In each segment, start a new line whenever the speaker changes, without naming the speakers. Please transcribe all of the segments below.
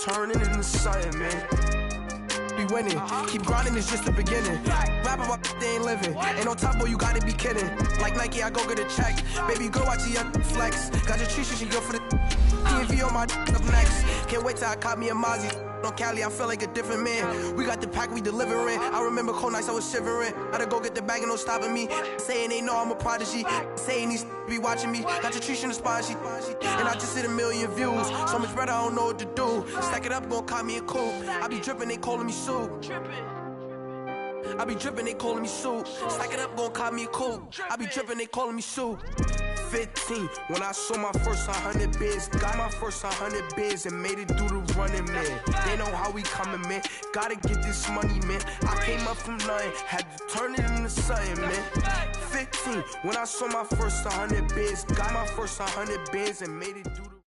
turning into something, man. Be winning, keep grinding, it's just the beginning. Rap about they ain't living. Ain't no top boy, you gotta be kidding. Like Nike, I go get a check. Baby girl, watch your flex. Got your trees, she good for the TV on my up next. Can't wait till I caught me a Mozzie. On Cali, I feel like a different man. We got the pack, we delivering. I remember cold nights, I was shivering. Gotta go get the bag and no stopping me. Saying they know I'm a prodigy. Saying these be watching me. Got your trees in the spot, and I just hit 1 million views. So much better, I don't know what to do. Stack it up, gon' call me a coupe. I be dripping, they calling me Sue. I be dripping, they calling me Sue. Stack it up, gon' call me a coupe. I be dripping, they calling me Sue. 15, when I saw my first 100 bids. Got my first 100 bids and made it through the running, man. They know how we coming, man. Gotta get this money, man. I came up from nothing, had to turn it into something, man. 15, when I saw my first 100 bids. Got my first 100 bids and made it through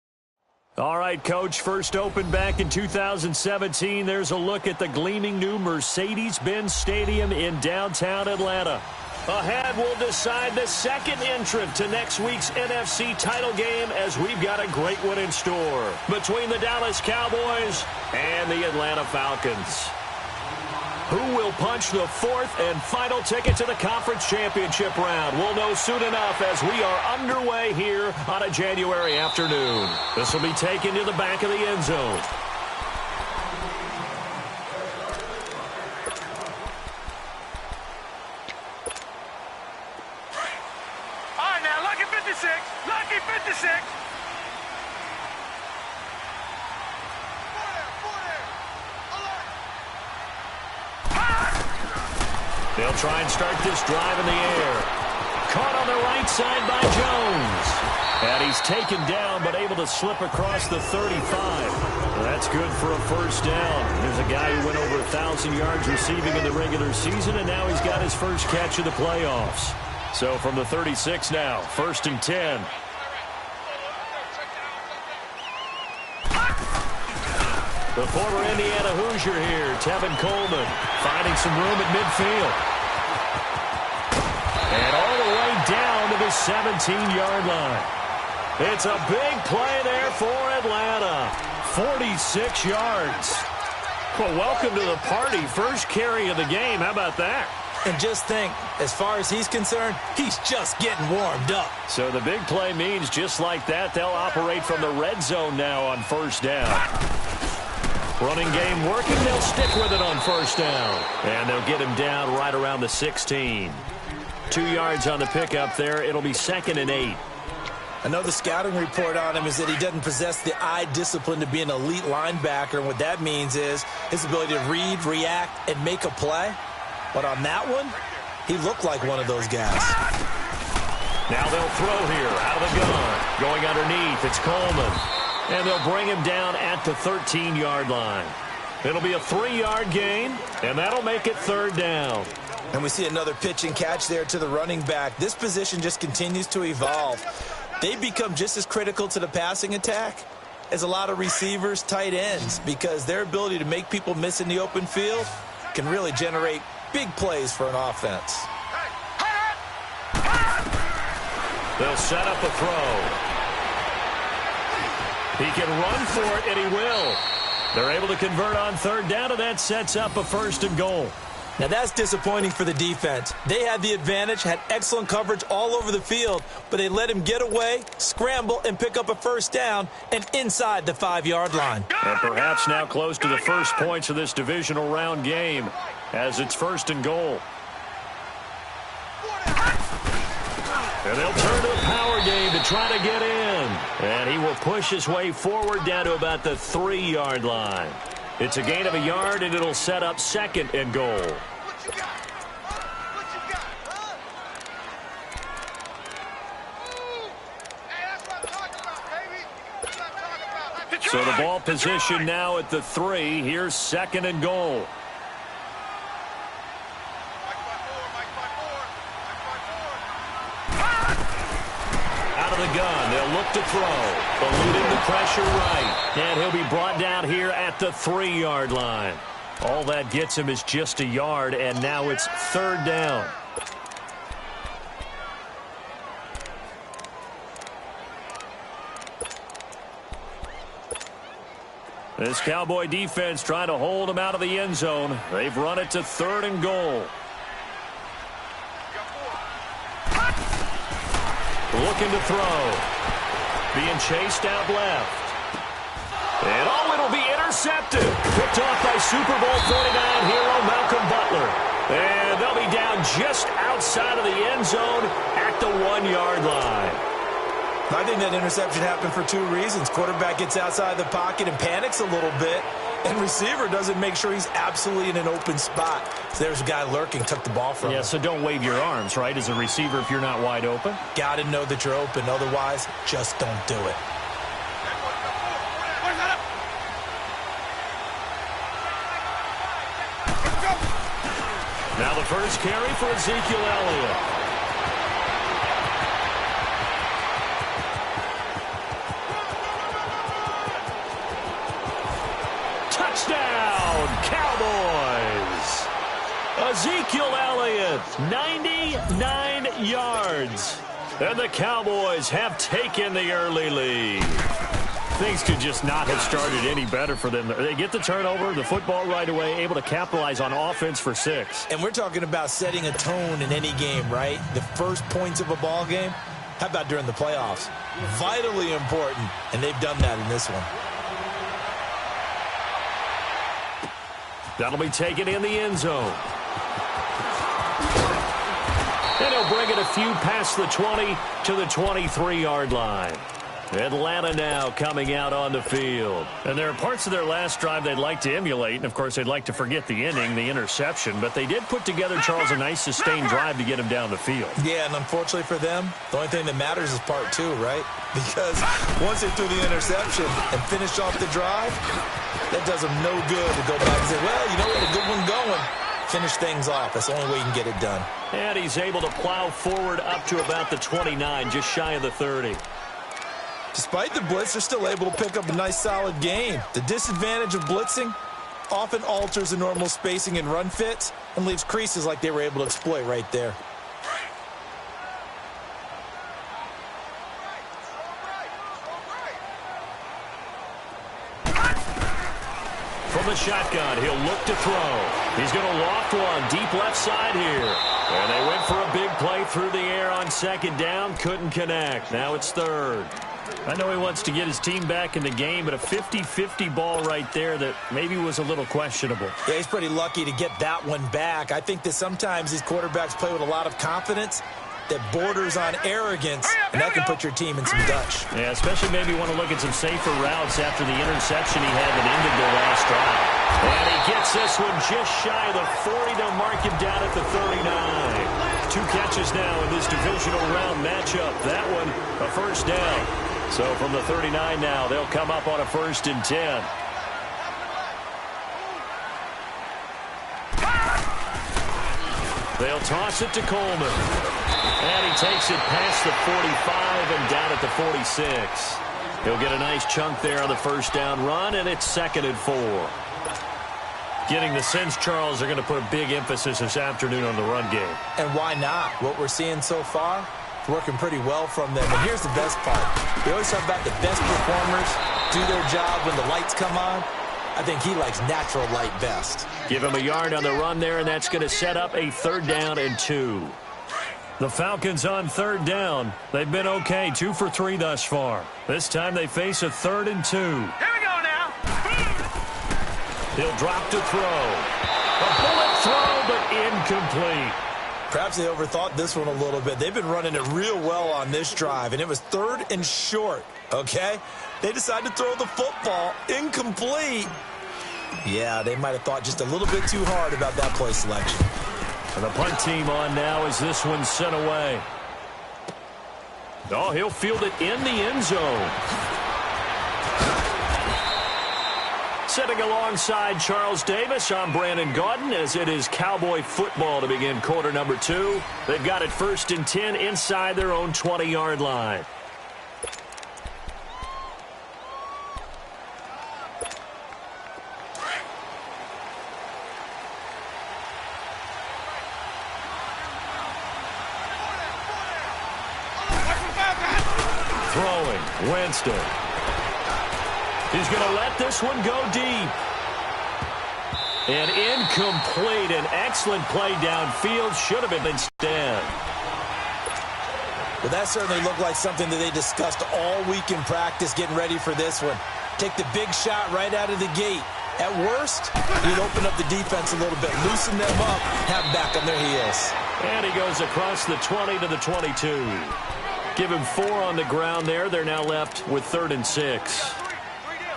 the...
All right, Coach, first opened back in 2017. There's a look at the gleaming new Mercedes-Benz Stadium in downtown Atlanta. Ahead, we'll decide the second entrant to next week's NFC title game as we've got a great one in store between the Dallas Cowboys and the Atlanta Falcons. Who will punch the fourth and final ticket to the conference championship round? We'll know soon enough as we are underway here on a January afternoon. This will be taken to the back of the end zone.
Lucky 56.
They'll try and start this drive in the air. Caught on the right side by Jones. And he's taken down but able to slip across the 35. That's good for a first down. There's a guy who went over 1,000 yards receiving in the regular season, and now he's got his first catch of the playoffs. So from the 36 now, 1st and 10. The former Indiana Hoosier here, Tevin Coleman, finding some room at midfield. And all the way down to the 17-yard line. It's a big play there for Atlanta. 46 yards. Well, welcome to the party. First carry of the game. How about that?
And just think, as far as he's concerned, he's just getting warmed up.
So the big play means just like that, they'll operate from the red zone now on first down. Running game working, they'll stick with it on first down. And they'll get him down right around the 16. 2 yards on the pickup there. It'll be 2nd and 8.
I know the scouting report on him is that he doesn't possess the eye discipline to be an elite linebacker. And what that means is his ability to read, react, and make a play. But on that one, he looked like one of those guys.
Now they'll throw here out of the gun. Going underneath, it's Coleman. And they'll bring him down at the 13-yard line. It'll be a 3-yard gain, and that'll make it 3rd down.
And we see another pitch and catch there to the running back. This position just continues to evolve. They become just as critical to the passing attack as a lot of receivers, tight ends, because their ability to make people miss in the open field can really generate big plays for an offense.
They'll set up a throw. He can run for it, and he will. They're able to convert on 3rd down, and that sets up a 1st and goal.
Now, that's disappointing for the defense. They had the advantage, had excellent coverage all over the field, but they let him get away, scramble, and pick up a 1st down and inside the 5-yard line.
And perhaps now close to the first points of this divisional round game as it's 1st and goal. And they'll turn to a power game to try to get in. And he will push his way forward down to about the 3-yard line. It's a gain of a yard, and it'll set up 2nd and goal. So the ball position now at the 3. Here's 2nd and goal. Out of the gun, they'll look to throw. Eluding the pressure right. And he'll be brought down here at the 3-yard line. All that gets him is just a yard, and now it's 3rd down. This Cowboy defense trying to hold them out of the end zone. They've run it to 3rd and goal. Looking to throw. Being chased out left. And it'll be intercepted. Picked off by Super Bowl 49 hero Malcolm Butler. And they'll be down just outside of the end zone at the 1-yard line.
I think that interception happened for 2 reasons. Quarterback gets outside the pocket and panics a little bit, and receiver doesn't make sure he's absolutely in an open spot. So there's a guy lurking, took the ball from him.
Yeah, so don't wave your arms, right, as a receiver if you're not wide open.
Got to know that you're open. Otherwise, just don't do it.
Now the first carry for Ezekiel Elliott. Touchdown, Cowboys! Ezekiel Elliott, 99 yards. And the Cowboys have taken the early lead. Things could just not have started any better for them. They get the turnover, the football right away, able to capitalize on offense for 6.
And we're talking about setting a tone in any game, right? The first points of a ball game. How about during the playoffs? Vitally important, and they've done that in this one.
That'll be taken in the end zone. And he'll bring it a few past the 20 to the 23-yard line. Atlanta now coming out on the field. And there are parts of their last drive they'd like to emulate. And, of course, they'd like to forget the inning, the interception. But they did put together, Charles, a nice sustained drive to get him down the field.
Yeah, and unfortunately for them, the only thing that matters is part 2, right? Because once they threw the interception and finished off the drive, that does them no good to go back and say, well, you know what, a good one going. Finish things off. That's the only way you can get it done.
And he's able to plow forward up to about the 29, just shy of the 30.
Despite the blitz, they're still able to pick up a nice, solid game. The disadvantage of blitzing often alters the normal spacing and run fits and leaves creases like they were able to exploit right there.
From the shotgun, he'll look to throw. He's going to loft one deep left side here. And they went for a big play through the air on 2nd down. Couldn't connect. Now it's 3rd. I know he wants to get his team back in the game, but a 50-50 ball right there that maybe was a little questionable.
Yeah, he's pretty lucky to get that one back. I think that sometimes these quarterbacks play with a lot of confidence that borders on arrogance, and that can put your team in some Dutch.
Yeah, especially maybe want to look at some safer routes after the interception he had that ended the last drive. And he gets this one just shy of the 40. They'll mark him down at the 39. 2 catches now in this divisional round matchup. That one, a first down. So from the 39 now, they'll come up on a 1st and 10. They'll toss it to Coleman. And he takes it past the 45 and down at the 46. He'll get a nice chunk there on the first down run, and it's 2nd and 4. Getting the sense, Charles, they're going to put a big emphasis this afternoon on the run game.
And why not? What we're seeing so far, it's working pretty well from them. And here's the best part. We always talk about the best performers do their job when the lights come on. I think he likes natural light best.
Give him a yard on the run there, and that's going to set up a 3rd down and 2. The Falcons on 3rd down. They've been okay, 2 for 3 thus far. This time they face a 3rd and 2.
Here we go now.
He'll drop to throw. A bullet throw, but incomplete.
Perhaps they overthought this one a little bit. They've been running it real well on this drive, and it was 3rd and short, okay? They decided to throw the football incomplete. Yeah, they might have thought just a little bit too hard about that play selection.
And the punt team on now as this one's sent away. Oh, he'll field it in the end zone. Sitting alongside Charles Davis, I'm Brandon Gaudin as it is Cowboy football to begin quarter number 2. They've got it 1st and 10 inside their own 20-yard line. Throwing, Winston. He's going to let this one go deep. And incomplete. An excellent play downfield. Should have been instead.
Well, that certainly looked like something that they discussed all week in practice getting ready for this one. Take the big shot right out of the gate. At worst, he'd open up the defense a little bit, loosen them up, have them back on their heels.
And he goes across the 20 to the 22. Give him 4 on the ground there. They're now left with 3rd and 6.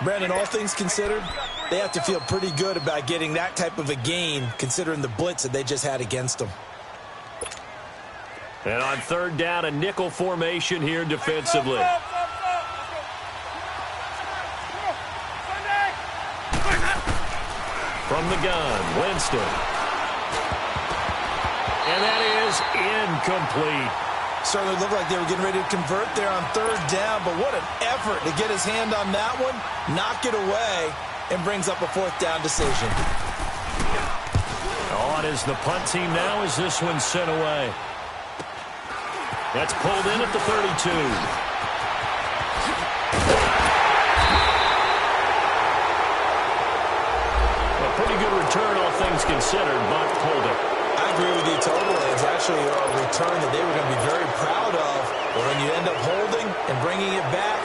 Brandon, all things considered, they have to feel pretty good about getting that type of a gain, considering the blitz that they just had against them.
And on 3rd down, a nickel formation here defensively. From the gun, Winston. And that is incomplete.
Certainly looked like they were getting ready to convert there on 3rd down, but what an effort to get his hand on that one, knock it away, and brings up a 4th down decision.
On is the punt team now as this one's sent away. That's pulled in at the 32. Pretty good return, all things considered, but hold it.
I agree with you totally. It's actually a return that they were going to be very proud of. But when you end up holding and bringing it back,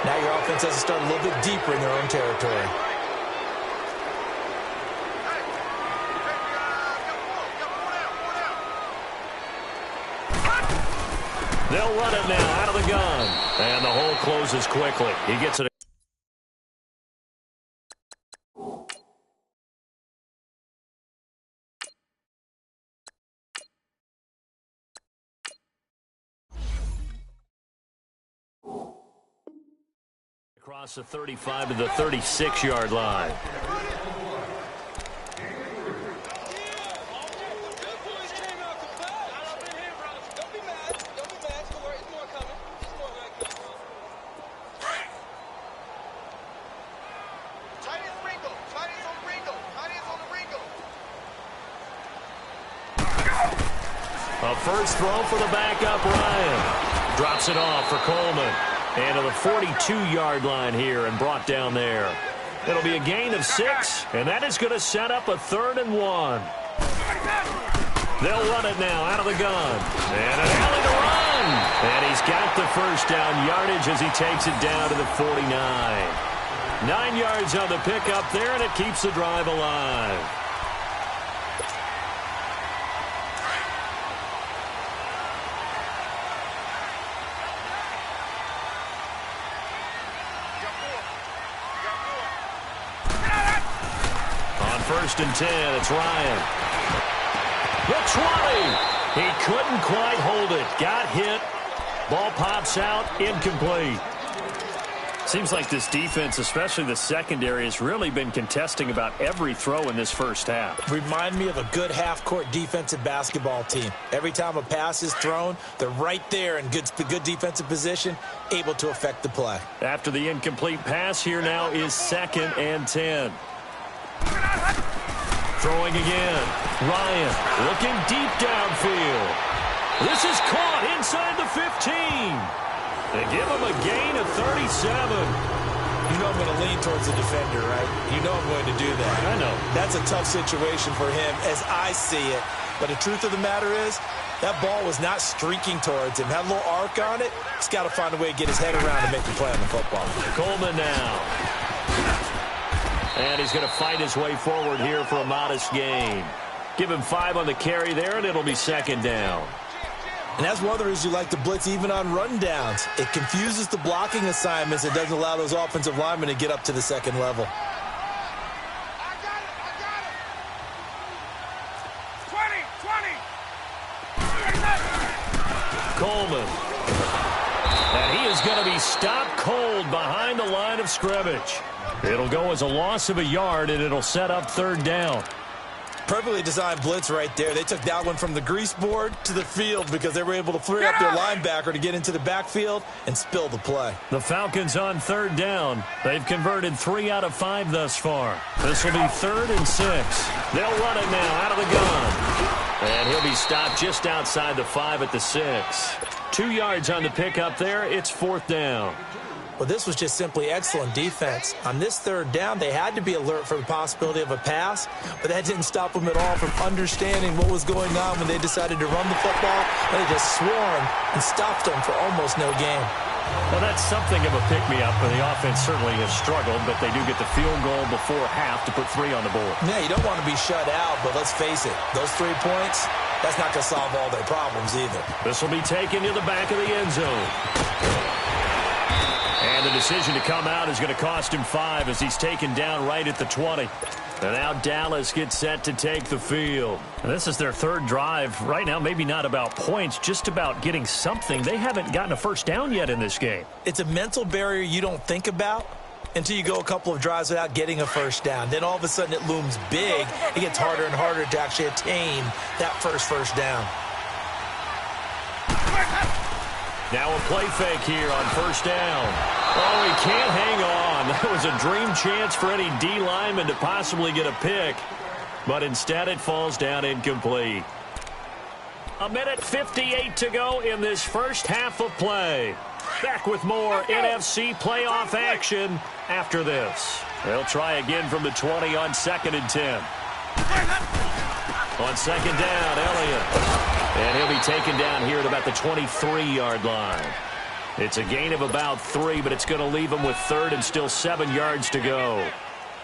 now your offense has to start a little bit deeper in their own territory.
They'll run it now out of the gun. And the hole closes quickly. He gets it. Across the 35 to the 36-yard line. A first throw for the backup, Ryan. Drops it off for Coleman. And to the 42-yard line here and brought down there. It'll be a gain of 6, and that is going to set up a 3rd and 1. They'll run it now out of the gun. And an alley to run. And he's got the first down yardage as he takes it down to the 49. 9 yards on the pickup there, and it keeps the drive alive. First and 10, it's Ryan. The 20. He couldn't quite hold it. Got hit. Ball pops out. Incomplete. Seems like this defense, especially the secondary, has really been contesting about every throw in this first half.
Remind me of a good half-court defensive basketball team. Every time a pass is thrown, they're right there in good defensive position, able to affect the play.
After the incomplete pass, here now is 2nd and 10. Throwing again. Ryan looking deep downfield. This is caught inside the 15. They give him a gain of 37.
You know I'm going to lean towards the defender, right? You know I'm going to do that.
I know.
That's a tough situation for him as I see it. But the truth of the matter is, that ball was not streaking towards him. Had a little arc on it. He's got to find a way to get his head around and make the play on the football.
Coleman now. And he's going to fight his way forward here for a modest gain. Give him 5 on the carry there, and it'll be 2nd down.
And that's one of the reasons you like to blitz even on rundowns. It confuses the blocking assignments. It doesn't allow those offensive linemen to get up to the 2nd level.
I got it. 20.
Coleman. And he is going to be stopped cold behind the line of scrimmage. It'll go as a loss of a yard, and it'll set up 3rd down.
Perfectly designed blitz right there. They took that one from the grease board to the field because they were able to free up their linebacker to get into the backfield and spill the play.
The Falcons on 3rd down. They've converted 3 out of 5 thus far. This will be 3rd and 6. They'll run it now out of the gun. And he'll be stopped just outside the 5 at the 6. 2 yards on the pickup there. It's 4th down.
Well, this was just simply excellent defense. On this third down, they had to be alert for the possibility of a pass, but that didn't stop them at all from understanding what was going on when they decided to run the football. They just swarmed and stopped them for almost no gain.
Well, that's something of a pick-me-up, and the offense certainly has struggled, but they do get the field goal before half to put 3 on the board.
Yeah, you don't want to be shut out, but let's face it, those 3 points, that's not going to solve all their problems either. This
will be taken to the back of the end zone. And the decision to come out is going to cost him 5 as he's taken down right at the 20. And now Dallas gets set to take the field. And this is their third drive. Right now, maybe not about points, just about getting something. They haven't gotten a first down yet in this game.
It's a mental barrier you don't think about until you go a couple of drives without getting a first down. Then all of a sudden it looms big. It gets harder and harder to actually attain that first down.
Now a play fake here on first down. Oh, he can't hang on. That was a dream chance for any D lineman to possibly get a pick. But instead it falls down incomplete. 1:58 to go in this first half of play. Back with more NFC playoff action after this. They'll try again from the 20 on 2nd and 10. On 2nd down, Elliott. And he'll be taken down here at about the 23-yard line. It's a gain of about 3, but it's going to leave him with 3rd and still 7 yards to go.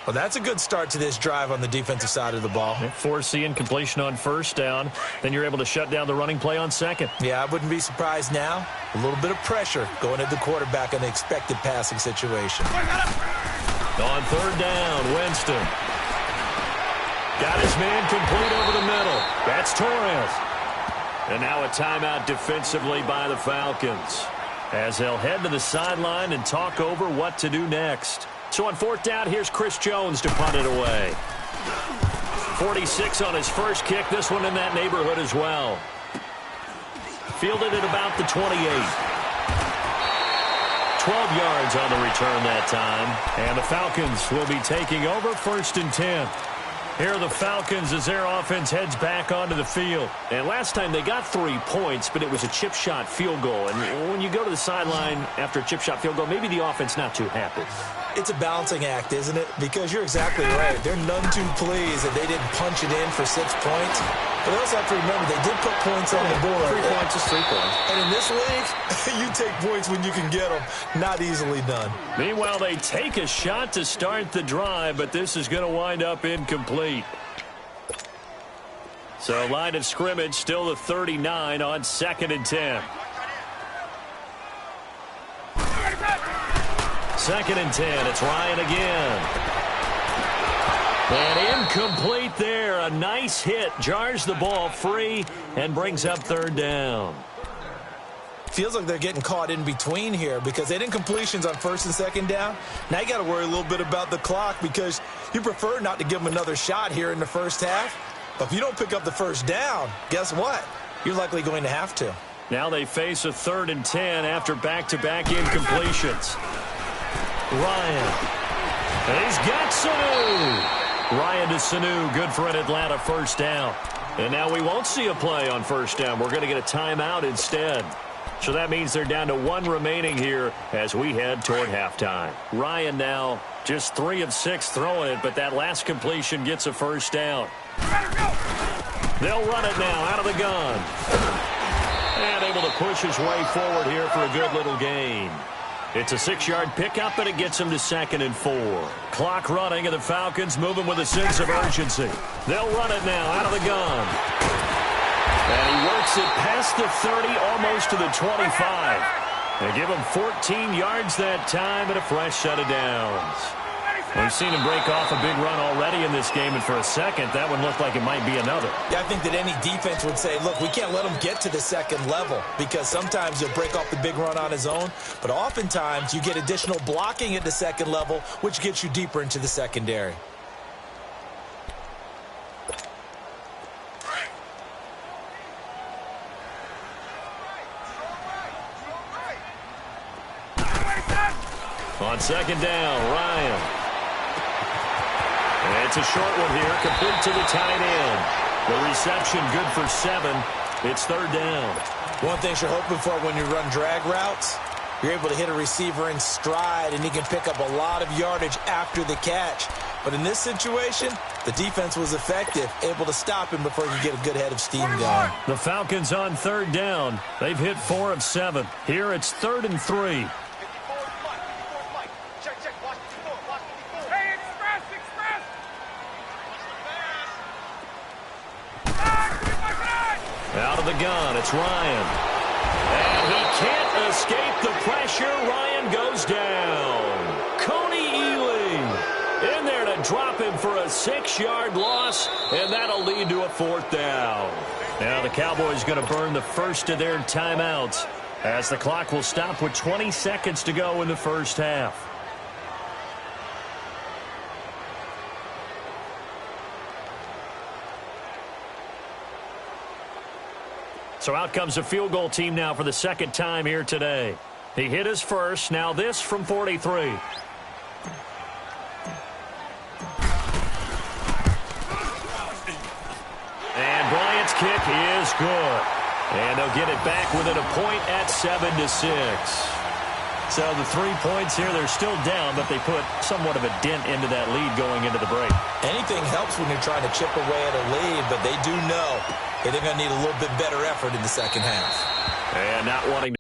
Well, that's a good start to this drive on the defensive side of the ball.
Force the incompletion on first down. Then you're able to shut down the running play on 2nd.
Yeah, I wouldn't be surprised now. A little bit of pressure going at the quarterback in the expected passing situation.
On 3rd down, Winston. Got his man complete over the middle. That's Torres. And now a timeout defensively by the Falcons, as they'll head to the sideline and talk over what to do next. So on 4th down, here's Chris Jones to punt it away. 46 on his first kick. This one in that neighborhood as well. Fielded at about the 28. 12 yards on the return that time. And the Falcons will be taking over 1st and 10. Here are the Falcons as their offense heads back onto the field. And last time they got 3 points, but it was a chip shot field goal. And when you go to the sideline after a chip shot field goal, maybe the offense not too happy.
It's a balancing act, isn't it? Because you're exactly right. They're none too pleased that they didn't punch it in for 6 points. But they also have to remember they did put points on the board.
3 points is 3 points.
And in this league, you take points when you can get them. Not easily done.
Meanwhile, they take a shot to start the drive, but this is going to wind up incomplete. So line of scrimmage still the 39 on 2nd and 10. 2nd and 10. It's Ryan again. And incomplete there. A nice hit. Jars the ball free and brings up 3rd down.
Feels like they're getting caught in between here because they didn't completions on 1st and 2nd down. Now you got to worry a little bit about the clock because you prefer not to give them another shot here in the first half. But if you don't pick up the 1st down, guess what? You're likely going to have to.
Now they face a 3rd and 10 after back-to-back incompletions. Ryan. And he's got Sanu. Ryan to Sanu, good for an Atlanta 1st down. And now we won't see a play on 1st down. We're going to get a timeout instead. So that means they're down to 1 remaining here as we head toward halftime. Ryan now just 3 of 6 throwing it, but that last completion gets a 1st down. They'll run it now out of the gun. And able to push his way forward here for a good little gain. It's a 6-yard pickup, and it gets him to 2nd and 4. Clock running, and the Falcons moving with a sense of urgency. They'll run it now out of the gun. And he works it past the 30, almost to the 25. They give him 14 yards that time and a fresh set of downs. We've seen him break off a big run already in this game, and for a second, that one looked like it might be another.
Yeah, I think that any defense would say, look, we can't let him get to the 2nd level because sometimes he'll break off the big run on his own, but oftentimes you get additional blocking at the 2nd level, which gets you deeper into the secondary.
On 2nd down, Ryan. And it's a short one here, complete to the tight end. The reception good for 7. It's 3rd down.
One thing you're hoping for when you run drag routes You're able to hit a receiver in stride, and he can pick up a lot of yardage after the catch. But in this situation, the defense was effective, able to stop him before he could get a good head of steam going.
The Falcons on third down. They've hit 4 of 7. Here it's 3rd and 3. Out of the gun, it's Ryan. And he can't escape the pressure. Ryan goes down. Coney Ely in there to drop him for a 6-yard loss, and that'll lead to a 4th down. Now the Cowboys going to burn the first of their timeouts as the clock will stop with 20 seconds to go in the first half. So out comes the field goal team now for the second time here today. He hit his first. Now this from 43. And Bryant's kick is good. And they'll get it back within a point at 7-6. So the 3 points here, they're still down, but they put somewhat of a dent into that lead going into the break.
Anything helps when you're trying to chip away at a lead, but they do know they're going to need a little bit better effort in the second half.
And not wanting to.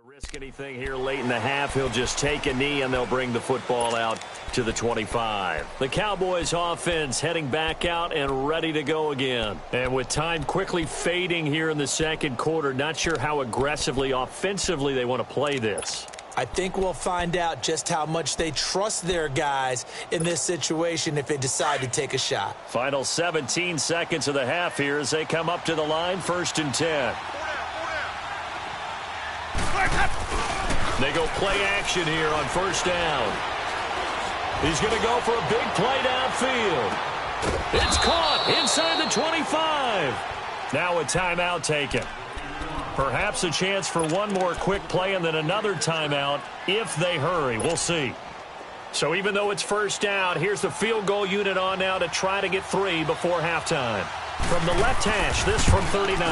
Risk anything here late in the half. He'll just take a knee and they'll bring the football out to the 25. The Cowboys offense heading back out and ready to go again. And with time quickly fading here in the second quarter, not sure how aggressively offensively they want to play this.
I think we'll find out just how much they trust their guys in this situation if they decide to take a shot.
Final 17 seconds of the half here as they come up to the line, 1st and 10. They go play action here on 1st down. He's going to go for a big play downfield. It's caught inside the 25. Now a timeout taken. Perhaps a chance for one more quick play and then another timeout if they hurry. We'll see. So even though it's 1st down, here's the field goal unit on now to try to get 3 before halftime. From the left hash, this from 39.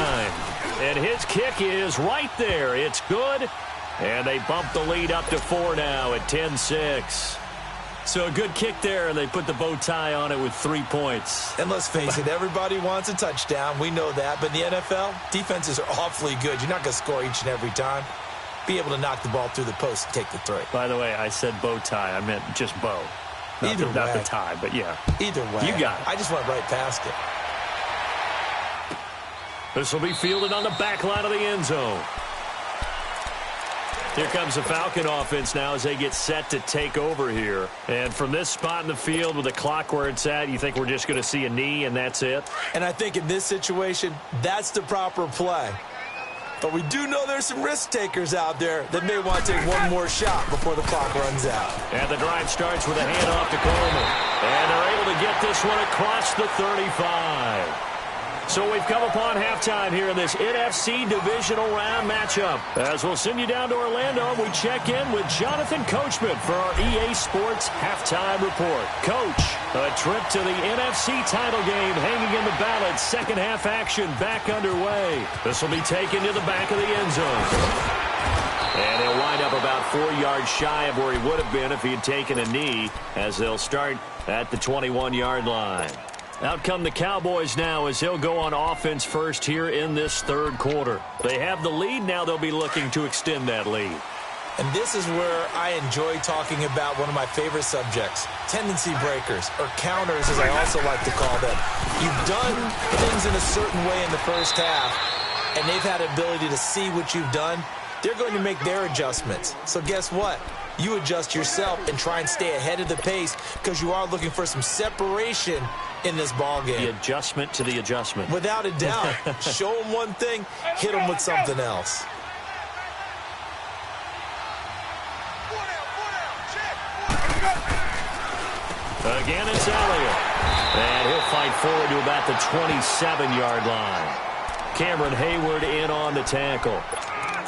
And his kick is right there. It's good. And they bump the lead up to 4 now at 10-6. So a good kick there, and they put the bow tie on it with 3 points.
And let's face it, everybody wants a touchdown. We know that. But in the NFL, defenses are awfully good. You're not going to score each and every time. Be able to knock the ball through the post and take the 3.
By the way, I said bow tie. I meant just bow. Not the tie, but yeah.
Either way.
You got it.
I just went right past it.
This will be fielded on the back line of the end zone. Here comes the Falcon offense now as they get set to take over here. And from this spot in the field with the clock where it's at, you think we're just going to see a knee and that's it?
And I think in this situation, that's the proper play. But we do know there's some risk takers out there that may want to take one more shot before the clock runs out.
And the drive starts with a handoff to Coleman. And they're able to get this one across the 35. So we've come upon halftime here in this NFC divisional round matchup. As we'll send you down to Orlando, we check in with Jonathan Coachman for our EA Sports halftime report. Coach, a trip to the NFC title game hanging in the balance. Second half action back underway. This will be taken to the back of the end zone. And he'll wind up about 4 yards shy of where he would have been if he had taken a knee, as they'll start at the 21-yard line. Out come the Cowboys now as he'll go on offense first here in this third quarter. They have the lead. Now they'll be looking to extend that lead.
And this is where I enjoy talking about one of my favorite subjects, tendency breakers, or counters as I also like to call them. You've done things in a certain way in the first half, and they've had the ability to see what you've done. They're going to make their adjustments. So guess what? You adjust yourself and try and stay ahead of the pace because you are looking for some separation in this ball game.
The adjustment to the adjustment.
Without a doubt. Show them one thing, hit them with something else.
Again, it's Elliott. And he'll fight forward to about the 27-yard line. Cameron Hayward in on the tackle.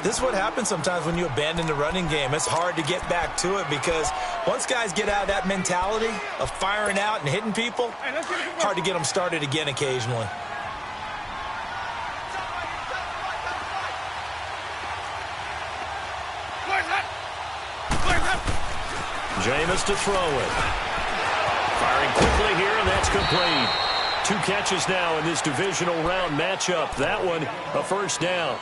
This is what happens sometimes when you abandon the running game. It's hard to get back to it because once guys get out of that mentality of firing out and hitting people, hard to get them started again occasionally.
Jameis to throw it. Firing quickly here, and that's complete. 2 catches now in this divisional round matchup. That one, a first down.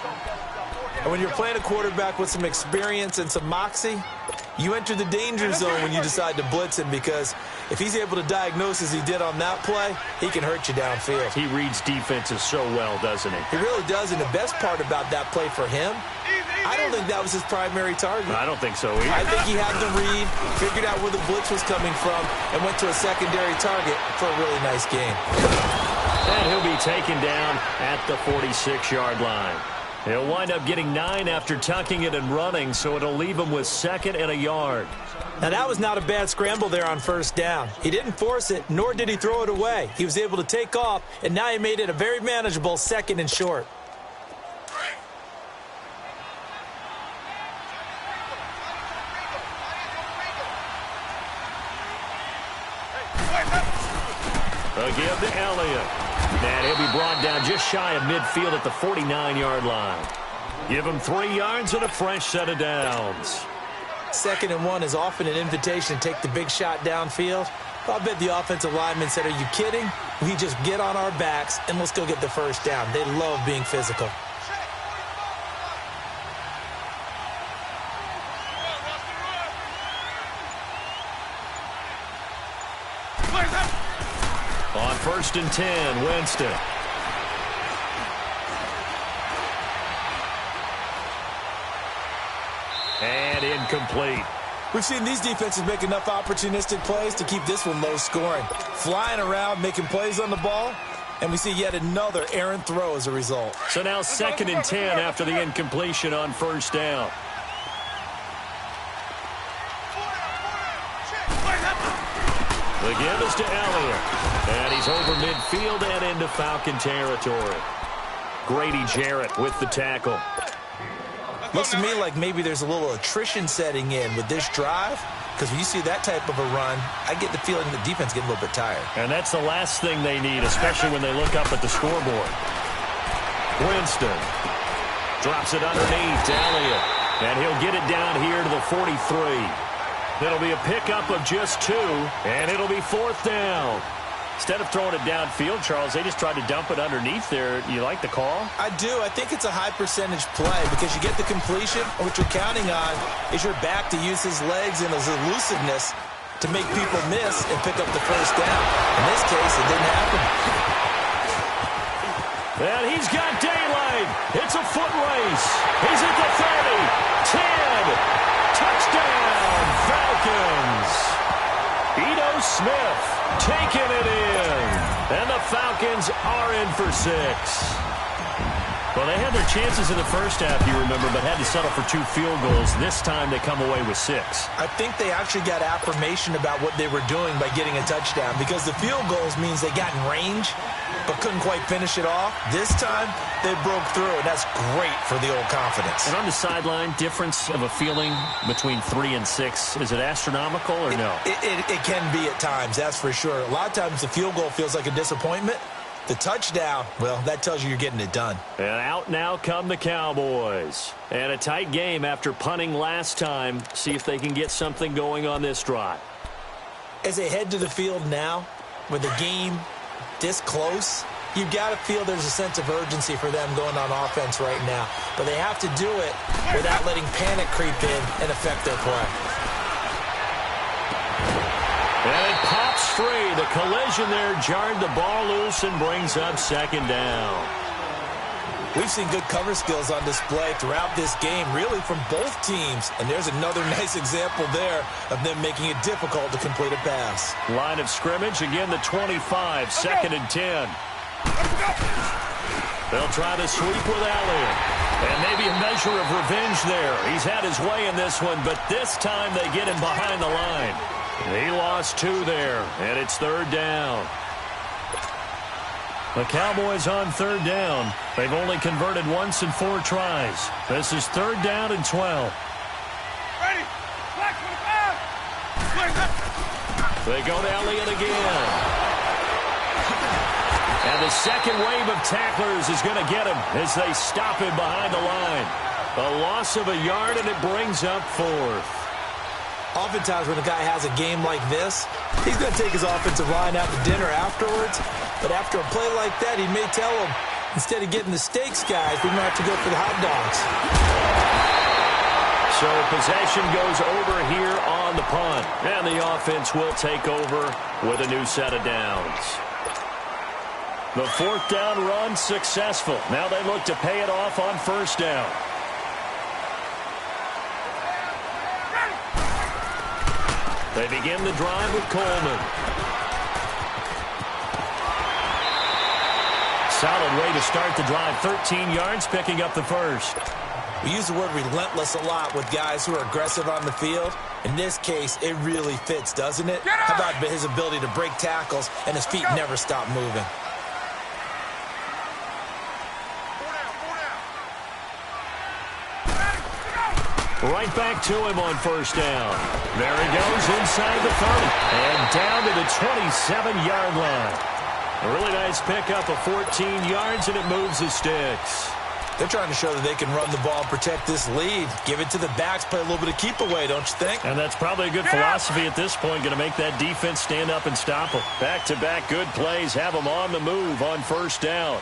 And when you're playing a quarterback with some experience and some moxie, you enter the danger zone when you decide to blitz him because if he's able to diagnose as he did on that play, he can hurt you downfield.
He reads defenses so well, doesn't he?
He really does, and the best part about that play for him, I don't think that was his primary target.
I don't think so either.
I think he had the read, figured out where the blitz was coming from, and went to a secondary target for a really nice game.
And he'll be taken down at the 46-yard line. He'll wind up getting 9 after tucking it and running, so it'll leave him with 2nd and a yard.
Now, that was not a bad scramble there on first down. He didn't force it, nor did he throw it away. He was able to take off, and now he made it a very manageable 2nd and short.
A give to Elliott. And he'll be brought down just shy of midfield at the 49-yard line. Give him 3 yards and a fresh set of downs.
2nd and 1 is often an invitation to take the big shot downfield. I bet the offensive lineman said, are you kidding? We just get on our backs and let's go get the first down. They love being physical.
On 1st and 10, Winston. And incomplete.
We've seen these defenses make enough opportunistic plays to keep this one low scoring. Flying around, making plays on the ball, and we see yet another errant throw as a result.
So now 2nd and 10 after the incompletion on first down. The give is to Elliott. And he's over midfield and into Falcon territory. Grady Jarrett with the tackle.
Looks to me like maybe there's a little attrition setting in with this drive. Because when you see that type of a run, I get the feeling the defense getting a little bit tired.
And that's the last thing they need, especially when they look up at the scoreboard. Winston drops it underneath to Elliott. And he'll get it down here to the 43. It'll be a pickup of just 2, and it'll be 4th down. Instead of throwing it downfield, Charles, they just tried to dump it underneath there. You like the call?
I do. I think it's a high percentage play because you get the completion, and what you're counting on is your back to use his legs and his elusiveness to make people miss and pick up the first down. In this case, it didn't happen.
And he's got daylight. It's a foot race. He's at the 30, 10, touchdown, Falcons. Ito Smith taking it in. And the Falcons are in for 6. Well, they had their chances in the first half, you remember, but had to settle for 2 field goals. This time they come away with 6.
I think they actually got affirmation about what they were doing by getting a touchdown, because the field goals means they got in range but couldn't quite finish it off. This time they broke through, and that's great for the old confidence.
And on the sideline, difference of a feeling between 3 and 6, is it astronomical or no?
It can be at times, that's for sure. A lot of times the field goal feels like a disappointment. The touchdown, well, that tells you you're getting it done.
And out now come the Cowboys. And a tight game after punting last time. See if they can get something going on this drive.
As they head to the field now, with the game this close, you've got to feel there's a sense of urgency for them going on offense right now. But they have to do it without letting panic creep in and affect their play.
And it pops free. The collision there jarred the ball loose and brings up 2nd down.
We've seen good cover skills on display throughout this game, really from both teams. And there's another nice example there of them making it difficult to complete a pass.
Line of scrimmage, again the 25, 2nd and 10. They'll try to sweep with Elliott. And maybe a measure of revenge there. He's had his way in this one, but this time they get him behind the line. He lost 2 there, and it's 3rd down. The Cowboys on 3rd down. They've only converted once in 4 tries. This is 3rd down and 12.
Ready. Black 25.
They go to Elliott again. And the second wave of tacklers is going to get him as they stop him behind the line. A loss of a yard, and it brings up 4th.
Oftentimes when a guy has a game like this, he's going to take his offensive line out to dinner afterwards. But after a play like that, he may tell him, instead of getting the steaks, guys, we might have to go for the hot dogs.
So possession goes over here on the punt. And the offense will take over with a new set of downs. The 4th down run successful. Now they look to pay it off on 1st down. They begin the drive with Coleman. Solid way to start the drive. 13 yards, picking up the 1st.
We use the word relentless a lot with guys who are aggressive on the field. In this case, it really fits, doesn't it? How about his ability to break tackles and his feet never stop moving?
Right back to him on 1st down. There he goes inside the 30 and down to the 27-yard line. A really nice pickup of 14 yards, and it moves the sticks.
They're trying to show that they can run the ball, protect this lead. Give it to the backs, play a little bit of keep away, don't you think?
And that's probably a good philosophy at this point, going to make that defense stand up and stop them. Back-to-back good plays, have them on the move on 1st down.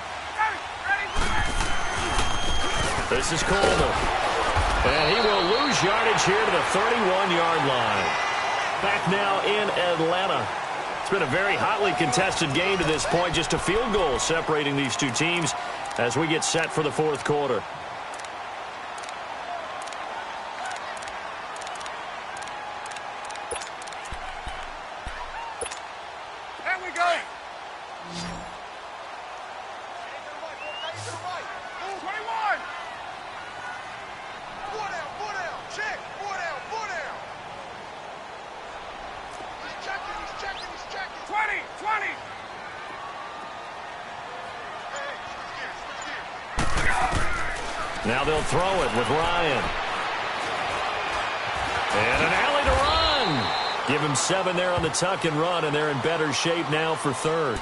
This is Coleman. And he will lose yardage here to the 31-yard line. Back now in Atlanta. It's been a very hotly contested game to this point. Just a field goal separating these two teams as we get set for the 4th quarter.
There we go. 21. Four down. Check. Four down. He's checking. 20.
Now they'll throw it with Ryan. And an alley to run. Give him 7 there on the tuck and run, and they're in better shape now for 3rd.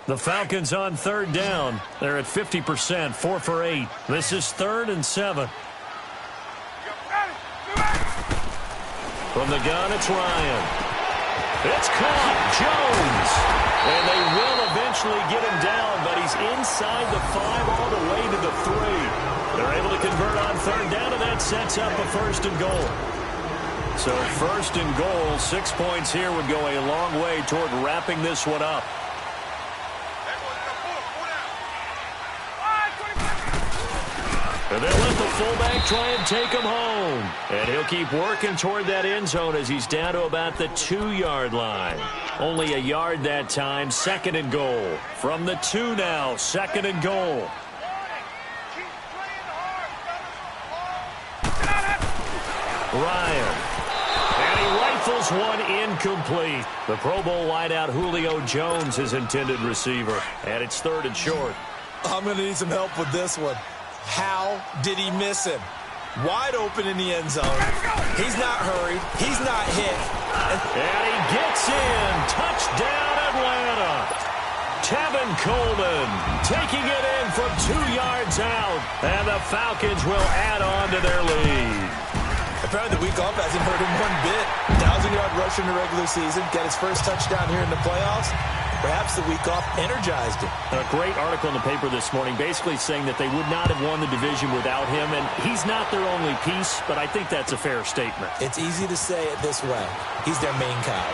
The Falcons on 3rd down. They're at 50%, 4 for 8. This is 3rd and 7. From the gun, it's Ryan. It's caught. Jones. And they will eventually get him down, but he's inside the 5 all the way to the 3. They're able to convert on 3rd down, and that sets up a 1st and goal. So 1st and goal, 6 points here would go a long way toward wrapping this one up. And they'll let the fullback try and take him home. And he'll keep working toward that end zone as he's down to about the 2-yard line. Only a yard that time. 2nd and goal. From the 2 now. 2nd and goal. Ryan. And he rifles one incomplete. The Pro Bowl wideout Julio Jones, his intended receiver. And it's 3rd and short.
I'm going to need some help with this one. How did he miss him? Wide open in the end zone. He's not hurried. He's not hit.
And he gets in. Touchdown, Atlanta. Tevin Coleman taking it in from 2 yards out. And the Falcons will add on to their lead.
Apparently the week off hasn't hurt him one bit. 1,000-yard rush in the regular season. Got his first touchdown here in the playoffs. Perhaps the week off energized him.
A great article in the paper this morning basically saying that they would not have won the division without him, and he's not their only piece, but I think that's a fair statement.
It's easy to say it this way. He's their main cog.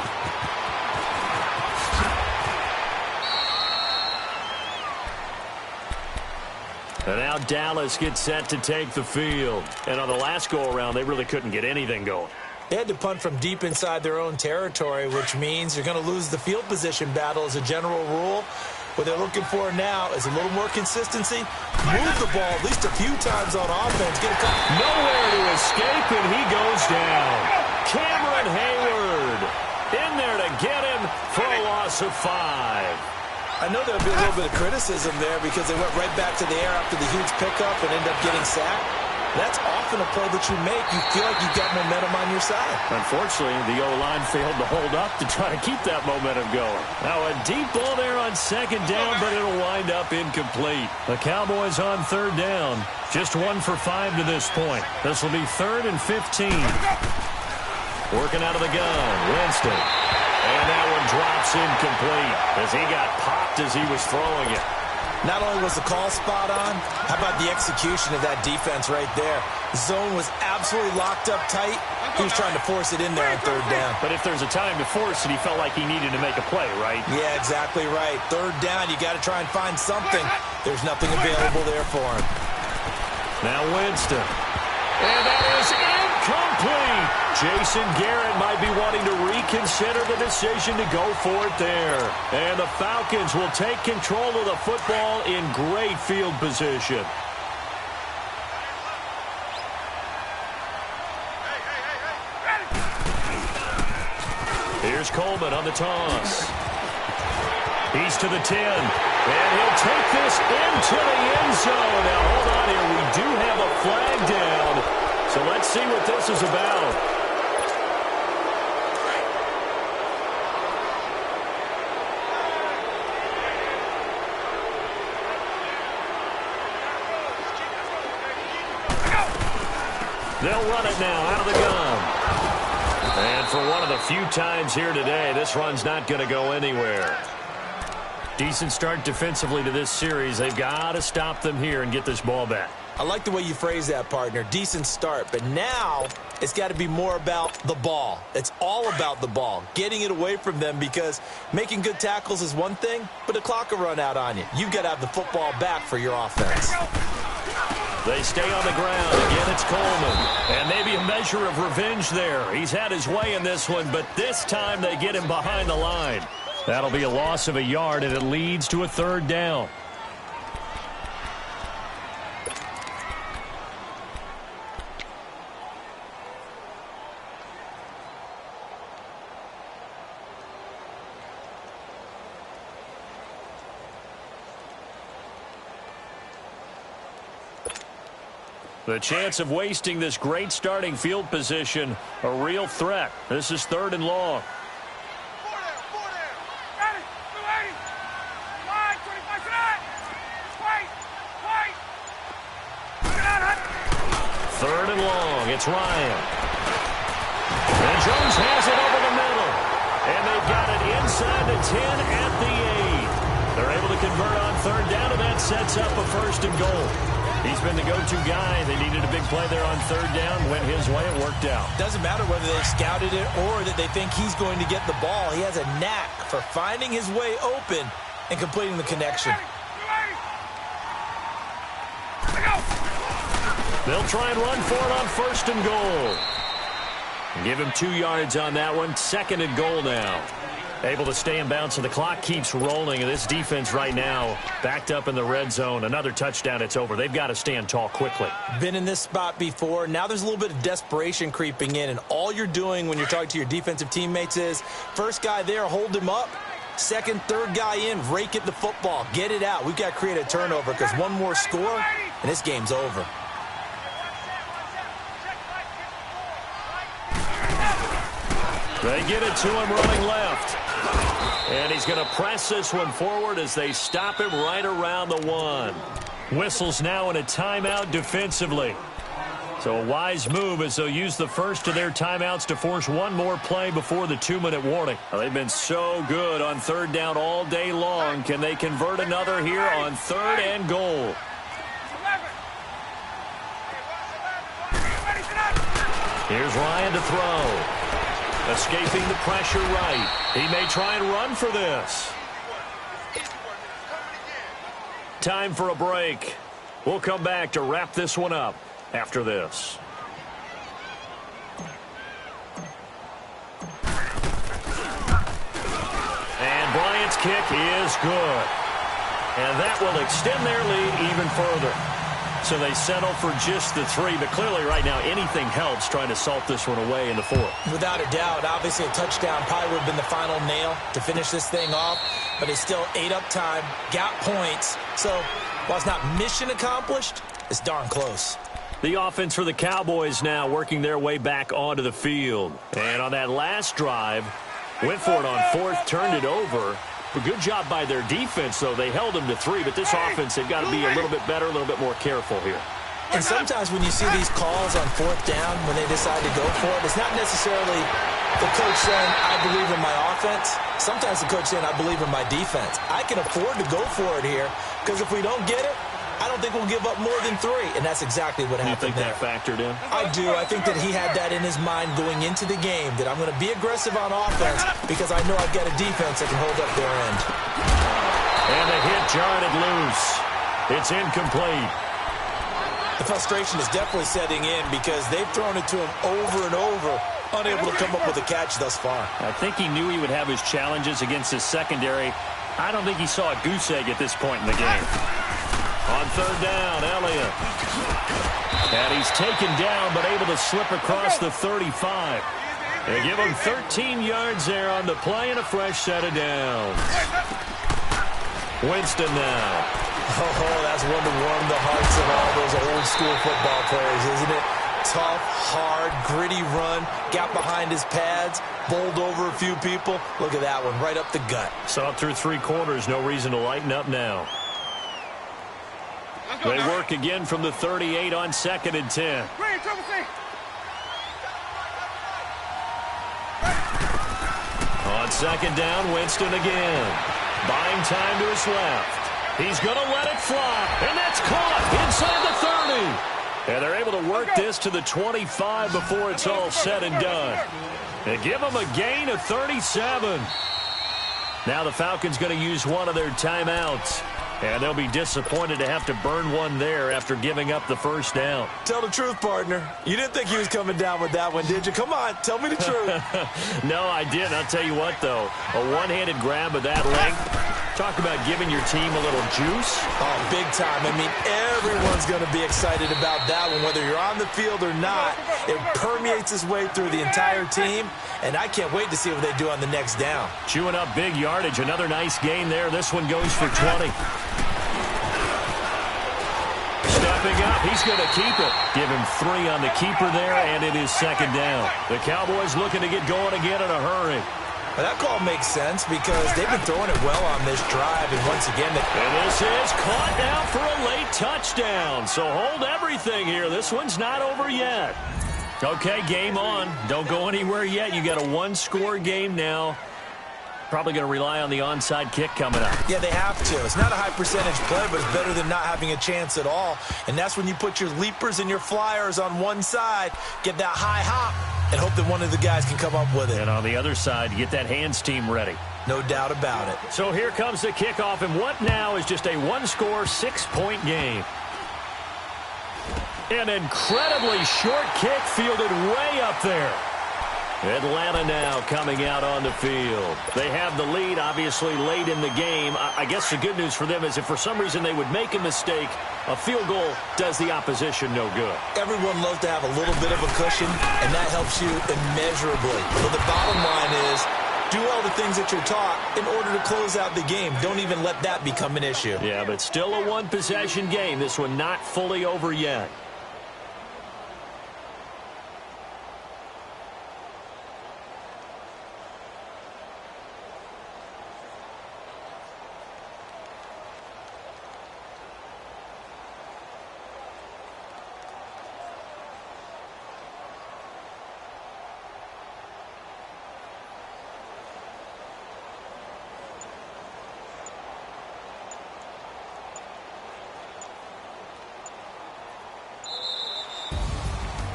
And now Dallas gets set to take the field. And on the last go-around, they really couldn't get anything going.
They had to punt from deep inside their own territory, which means you're going to lose the field position battle as a general rule. What they're looking for now is a little more consistency. Move the ball at least a few times on offense. Get a couple.
Nowhere to escape, and he goes down. Cameron Hayward in there to get him for a loss of 5.
I know there'll be a little bit of criticism there because they went right back to the air after the huge pickup and ended up getting sacked. That's often a play that you make. You feel like you've got momentum on your side.
Unfortunately, the O-line failed to hold up to try to keep that momentum going. Now a deep ball there on 2nd down, but it'll wind up incomplete. The Cowboys on 3rd down. Just 1 for 5 to this point. This will be 3rd and 15. Working out of the gun, Winston. And that one drops incomplete as he got popped as he was throwing it.
Not only was the call spot on, how about the execution of that defense right there? The zone was absolutely locked up tight. He was trying to force it in there on 3rd down.
But if there's a time to force it, he felt like he needed to make a play, right?
Yeah, exactly right. 3rd down, you got to try and find something. There's nothing available there for him.
Now Winston. And that is incomplete. Jason Garrett might be wanting to reconsider the decision to go for it there. And the Falcons will take control of the football in great field position. Here's Coleman on the toss. He's to the 10. And he'll take this into the end zone. Now, hold on here. We do have a flag down. So let's see what this is about. They'll run it now out of the gun. And for one of the few times here today, this run's not going to go anywhere. Decent start defensively to this series. They've got to stop them here and get this ball back.
I like the way you phrase that, partner. Decent start. But now it's got to be more about the ball. It's all about the ball. Getting it away from them because making good tackles is one thing, but the clock will run out on you. You've got to have the football back for your offense.
They stay on the ground. Again, it's Coleman. And maybe a measure of revenge there. He's had his way in this one, but this time they get him behind the line. That'll be a loss of a yard, and it leads to a 3rd down. The chance of wasting this great starting field position, a real threat. This is 3rd and long.
4 down. Ready, 280. Line, 25 to that. Wait.
3rd and long. It's Ryan. And Jones has it over the middle. And they've got it inside the 10 at the 8. They're able to convert on 3rd down, and that sets up a 1st and goal. He's been the go-to guy. They needed a big play there on 3rd down. Went his way. It worked out.
Doesn't matter whether they scouted it or that they think he's going to get the ball. He has a knack for finding his way open and completing the connection.
They'll try and run for it on 1st and goal. Give him 2 yards on that one. 2nd and goal now. Able to stay in bounds, so the clock keeps rolling, and this defense right now backed up in the red zone. Another touchdown, it's over. They've got to stand tall quickly.
Been in this spot before. Now there's a little bit of desperation creeping in, and all you're doing when you're talking to your defensive teammates is, first guy there, hold him up. Second, third guy in, rake at the football. Get it out. We've got to create a turnover because one more score, and this game's over.
They get it to him running left. And he's going to press this one forward as they stop him right around the 1. Whistles now in a timeout defensively. So a wise move as they'll use the first of their timeouts to force one more play before the 2-minute warning. Well, they've been so good on third down all day long. Can they convert another here on 3rd and goal? Here's Ryan to throw. Escaping the pressure right. He may try and run for this. Time for a break. We'll come back to wrap this one up after this. And Bryant's kick is good. And that will extend their lead even further. So they settle for just the 3, but clearly right now anything helps trying to salt this one away in the 4th.
Without a doubt, obviously a touchdown probably would have been the final nail to finish this thing off, but it's still ate up time, got points. So while it's not mission accomplished, it's darn close.
The offense for the Cowboys now working their way back onto the field. And on that last drive, went for it on 4th, turned it over. A good job by their defense, though. They held them to 3, but this offense, they've got to be a little bit better, a little bit more careful here.
And sometimes when you see these calls on 4th down, when they decide to go for it, it's not necessarily the coach saying, I believe in my offense. Sometimes the coach saying, I believe in my defense. I can afford to go for it here, because if we don't get it, I don't think we'll give up more than 3, and that's exactly what happened there.
You think that factored in?
I do. I think that he had that in his mind going into the game, that I'm going to be aggressive on offense because I know I've got a defense that can hold up their end.
And the hit jarred it loose. It's incomplete.
The frustration is definitely setting in because they've thrown it to him over and over, unable to come up with a catch thus far.
I think he knew he would have his challenges against his secondary. I don't think he saw a goose egg at this point in the game. On 3rd down, Elliott. And he's taken down, but able to slip across the 35. They give him 13 yards there on the play and a fresh set of downs. Winston now.
Oh, that's one to warm the hearts of all those old school football players, isn't it? Tough, hard, gritty run. Got behind his pads, bowled over a few people. Look at that one, right up the gut.
Saw it through 3 quarters. No reason to lighten up now. They work again from the 38 on 2nd and 10. On 2nd down, Winston again. Buying time to his left. He's going to let it fly, and that's caught inside the 30. And they're able to work this to the 25 before it's all said and done. They give them a gain of 37. Now the Falcons going to use one of their timeouts. And they'll be disappointed to have to burn one there after giving up the 1st down.
Tell the truth, partner. You didn't think he was coming down with that one, did you? Come on, tell me the truth.
No, I didn't. I'll tell you what, though. A one-handed grab of that length. Talk about giving your team a little juice.
Oh, big time. I mean, everyone's going to be excited about that one, whether you're on the field or not. It permeates its way through the entire team, and I can't wait to see what they do on the next down.
Chewing up big yardage. Another nice gain there. This one goes for 20. Stepping up, he's going to keep it. Give him 3 on the keeper there, and it is 2nd down. The Cowboys looking to get going again in a hurry.
Well, that call makes sense because they've been throwing it well on this drive, and once again...
And this is caught now for a late touchdown. So hold everything here. This one's not over yet. Okay, game on. Don't go anywhere yet. You got a 1-score game now. Probably going to rely on the onside kick coming up.
Yeah, they have to. It's not a high percentage play, but it's better than not having a chance at all. And that's when you put your leapers and your flyers on one side, get that high hop, and hope that one of the guys can come up with it.
And on the other side, get that hands team ready.
No doubt about it.
So here comes the kickoff, and what now is just a 1-score, 6-point game. An incredibly short kick fielded way up there. Atlanta now coming out on the field. They have the lead, obviously, late in the game. I guess the good news for them is if for some reason they would make a mistake, a field goal does the opposition no good.
Everyone loves to have a little bit of a cushion, and that helps you immeasurably. But the bottom line is, do all the things that you're taught in order to close out the game. Don't even let that become an issue.
Yeah, but still a one-possession game. This one not fully over yet.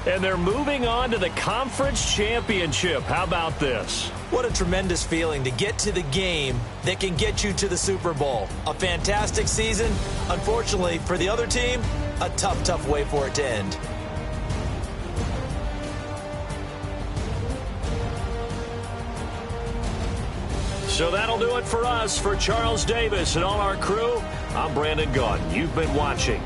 And they're moving on to the conference championship. How about this?
What a tremendous feeling to get to the game that can get you to the Super Bowl. A fantastic season. Unfortunately, for the other team, a tough, tough way for it to end.
So that'll do it for us. For Charles Davis and all our crew, I'm Brandon Gaudin. You've been watching